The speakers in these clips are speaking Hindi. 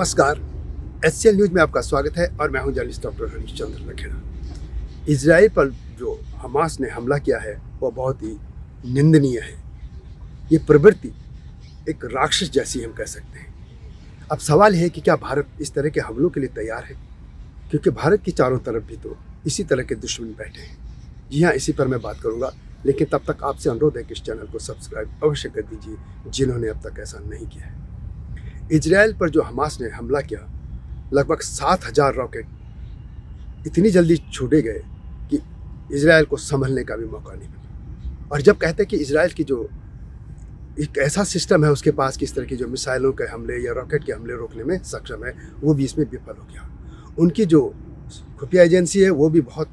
नमस्कार, एचसीएल न्यूज़ में आपका स्वागत है और मैं हूं journalist doctor Harishchandra Lakhera. Israel पर जो हमास ने हमला किया है वह बहुत ही निंदनीय है। ये प्रवृत्ति एक राक्षस जैसी हम कह सकते हैं। अब सवाल है कि क्या भारत इस तरह के हमलों के लिए तैयार है, क्योंकि भारत की चारों तरफ भी तो इसी तरह के दुश्मन बैठे हैं। जी हाँ, इसी पर मैं बात करूँगा, लेकिन तब तक आपसे अनुरोध है कि इस चैनल को सब्सक्राइब अवश्य कर दीजिए जिन्होंने अब तक ऐसा नहीं किया है। इजराइल पर जो हमास ने हमला किया, लगभग 7,000 रॉकेट इतनी जल्दी छूटे गए कि इजराइल को संभलने का भी मौका नहीं मिला। और जब कहते हैं कि इजराइल की जो एक ऐसा सिस्टम है उसके पास कि इस तरह की जो मिसाइलों के हमले या रॉकेट के हमले रोकने में सक्षम है, वो भी इसमें विफल हो गया। उनकी जो खुफिया एजेंसी है वो भी बहुत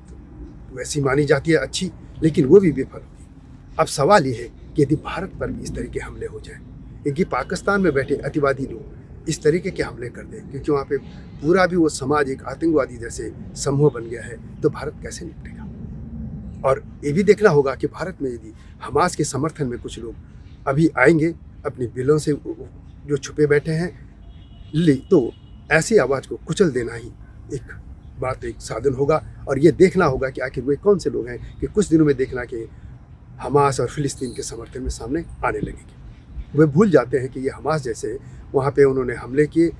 वैसी मानी जाती है अच्छी, लेकिन वो भी विफल होगी। अब सवाल ये है कि यदि भारत पर भी इस तरह के हमले हो जाए, क्योंकि पाकिस्तान में बैठे अतिवादी लोग इस तरीके के हमले कर दें, क्योंकि वहाँ पे पूरा भी वो समाज एक आतंकवादी जैसे समूह बन गया है, तो भारत कैसे निपटेगा। और ये भी देखना होगा कि भारत में यदि हमास के समर्थन में कुछ लोग अभी आएंगे अपने बिलों से जो छुपे बैठे हैं, तो ऐसी आवाज़ को कुचल देना ही एक साधन होगा। और ये देखना होगा कि आखिर वे कौन से लोग हैं कि कुछ दिनों में देखना कि हमास और फिलिस्तीन के समर्थन में सामने आने लगेंगे। वे भूल जाते हैं कि ये हमास जैसे वहाँ पे उन्होंने हमले किए,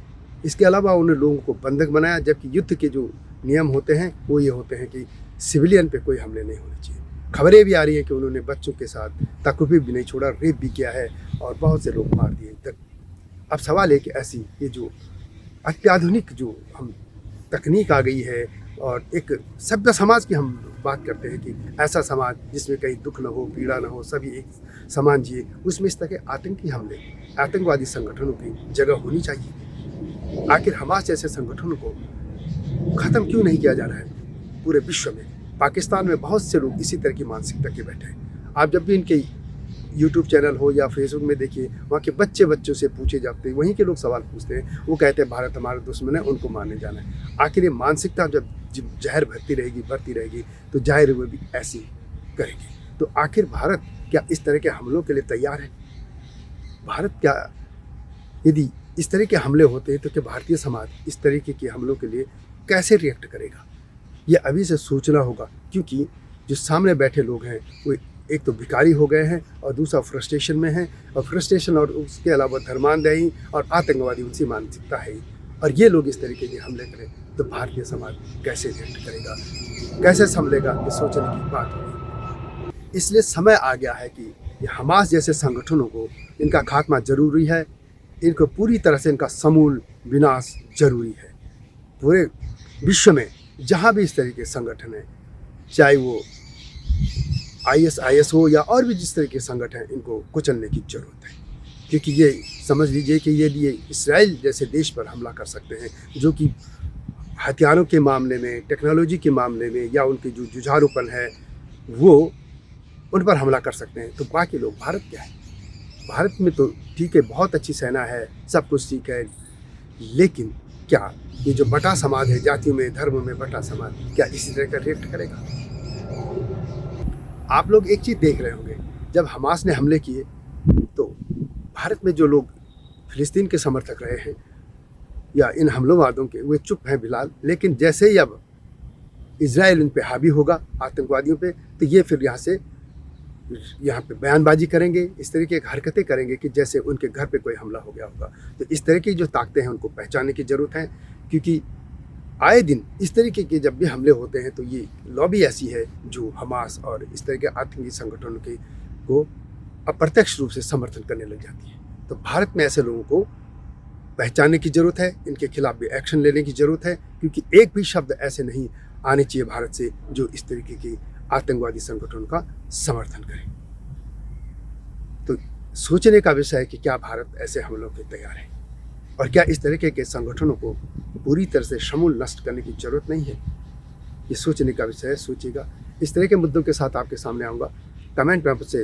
इसके अलावा उन्होंने लोगों को बंधक बनाया, जबकि युद्ध के जो नियम होते हैं वो ये होते हैं कि सिविलियन पे कोई हमले नहीं होने चाहिए। खबरें भी आ रही हैं कि उन्होंने बच्चों के साथ तकरीब भी नहीं छोड़ा, रेप भी किया है और बहुत से लोग मार दिए। अब सवाल है कि ऐसी ये जो अत्याधुनिक जो हम तकनीक आ गई है और एक सभ्य समाज की हम बात करते हैं कि ऐसा समाज जिसमें कहीं दुख न हो, पीड़ा न हो, सभी एक समान जिए, उसमें इस तरह के आतंकी हमले, आतंकवादी संगठनों की जगह होनी चाहिए। आखिर हमास जैसे संगठनों को ख़त्म क्यों नहीं किया जा रहा है पूरे विश्व में। पाकिस्तान में बहुत से लोग इसी तरह की मानसिकता के बैठे हैं। आप जब भी इनके यूट्यूब चैनल हो या फेसबुक में देखिए, वहाँ के बच्चों से पूछे जाते हैं, वहीं के लोग सवाल पूछते हैं, वो कहते हैं भारत हमारा दुश्मन है, उनको मारने जाना है। आखिर ये मानसिकता जब जहर बढ़ती रहेगी तो जाहिर वो भी ऐसी करेगी। तो आखिर भारत क्या इस तरह के हमलों के लिए तैयार है? भारत क्या यदि इस तरह के हमले होते हैं तो क्या भारतीय समाज इस तरीके के हमलों के लिए कैसे रिएक्ट करेगा? ये अभी से सोचना होगा, क्योंकि जो सामने बैठे लोग हैं वो एक तो भिखारी हो गए हैं और दूसरा फ्रस्ट्रेशन में है, और फ्रस्ट्रेशन और उसके अलावा धर्मांधही और आतंकवादी उनसी मानसिकता है। और ये लोग इस तरीके के हमले करें तो भारतीय समाज कैसे रिएक्ट करेगा, कैसे संभलेगा, ये सोचने की बात होगी। इसलिए समय आ गया है कि ये हमास जैसे संगठनों को इनका खात्मा जरूरी है, इनको पूरी तरह से इनका समूल विनाश जरूरी है। पूरे विश्व में जहाँ भी इस तरह के संगठन हैं, चाहे वो ISIS हो या और भी जिस तरह के संगठन हैं, इनको कुचलने की जरूरत है। क्योंकि ये समझ लीजिए कि ये इसराइल जैसे देश पर हमला कर सकते हैं, जो कि हथियारों के मामले में, टेक्नोलॉजी के मामले में या उनके जो जुझारूपन है वो उन पर हमला कर सकते हैं। तो बाकी लोग, भारत क्या है? भारत में तो ठीक है, बहुत अच्छी सेना है, सब कुछ ठीक है, लेकिन क्या ये जो बटा समाज है, जातियों में, धर्म में बटा समाज, क्या इसी तरह का रिएक्ट करेगा? आप लोग एक चीज़ देख रहे होंगे, जब हमास ने हमले किए तो भारत में जो लोग फिलिस्तीन के समर्थक रहे हैं या इन हमलोवादों के, वे चुप हैं फिलहाल। लेकिन जैसे ही अब इजराइल इन पे हावी होगा, आतंकवादियों पे, तो ये फिर यहाँ पे बयानबाजी करेंगे, इस तरह की हरकतें करेंगे कि जैसे उनके घर पे कोई हमला हो गया होगा। तो इस तरह की जो ताकतें हैं उनको पहचानने की ज़रूरत है, क्योंकि आए दिन इस तरीके के जब भी हमले होते हैं तो ये लॉबी ऐसी है जो हमास और इस तरह के आतंकी संगठनों के को अप्रत्यक्ष रूप से समर्थन करने लग जाती है। तो भारत में ऐसे लोगों को पहचानने की ज़रूरत है, इनके खिलाफ भी एक्शन लेने की ज़रूरत है, क्योंकि एक भी शब्द ऐसे नहीं आने चाहिए भारत से जो इस तरीके की आतंकवादी संगठनों का समर्थन करे। तो सोचने का विषय है कि क्या भारत ऐसे हमलों के तैयार है, और क्या इस तरीके के संगठनों को पूरी तरह से समूल नष्ट करने की ज़रूरत नहीं है? ये सोचने का विषय है, सोचिएगा। इस तरह के मुद्दों के साथ आपके सामने आऊँगा। कमेंट में मुझसे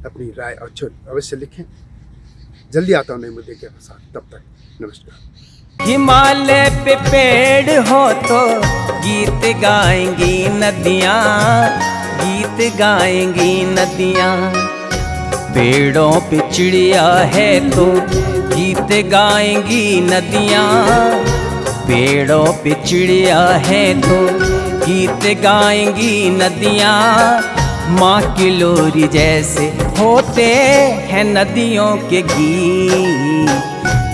अपनी राय अवश्य लिखें। जल्दी आता हूँ नए मुद्दे के साथ, तब तक नमस्कार। हिमालय पे पेड़ हो तो गीत गाएंगी नदियाँ, गीत गाएंगी नदियाँ। पेड़ों पे चिड़िया है तो गीत गाएंगी नदियाँ। पेड़ों पे चिड़िया है तो गीत गाएंगी नदियाँ। माँ की लोरी जैसे होते हैं नदियों के गीत।